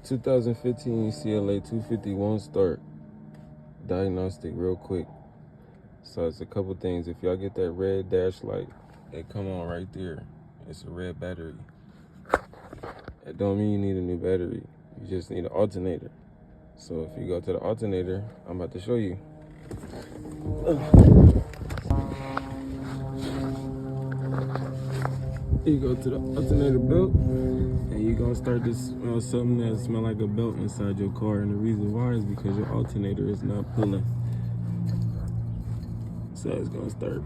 2015 CLA 250 won't start. Diagnostic real quick. So it's a couple things. If y'all get that red dash light, it come on right there. It's a red battery. It don't mean you need a new battery. You just need an alternator. So if you go to the alternator, I'm about to show you. You go to the alternator belt, and you're gonna start to smell something that smells like a belt inside your car. And the reason why is because your alternator is not pulling. So it's gonna start,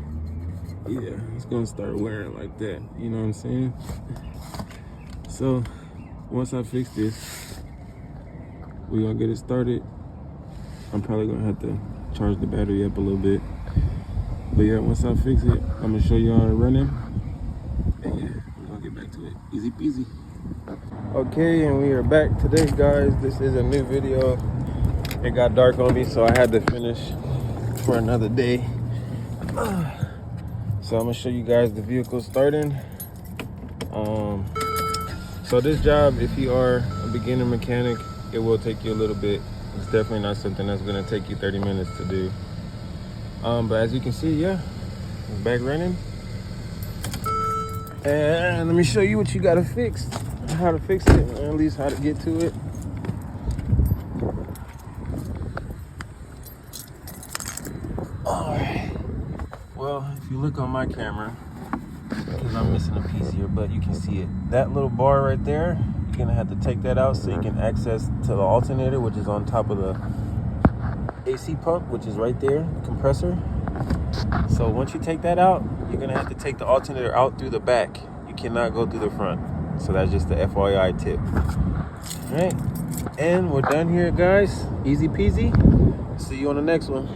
it's gonna start wearing like that. You know what I'm saying? So once I fix this, we're gonna get it started. I'm probably gonna have to charge the battery up a little bit. But yeah, once I fix it, I'm gonna show you how it's running. And yeah, we're gonna get back to it. Easy peasy. Okay, and we are back today, guys. This is a new video. It got dark on me, so I had to finish for another day. So I'm gonna show you guys the vehicle starting. So this job, if you are a beginner mechanic, it will take you a little bit. It's definitely not something that's gonna take you 30 minutes to do. But as you can see, yeah, it's back running. And let me show you what you gotta fix, how to fix it, or at least how to get to it. All right. Well, if you look on my camera, because I'm missing a piece here, but you can see it. That little bar right there, you're gonna have to take that out so you can access to the alternator, which is on top of the AC pump, which is right there, the compressor. So once you take that out, you're gonna have to take the alternator out through the back. You cannot go through the front. So that's just the FYI tip. All right, and we're done here, guys. Easy peasy. See you on the next one.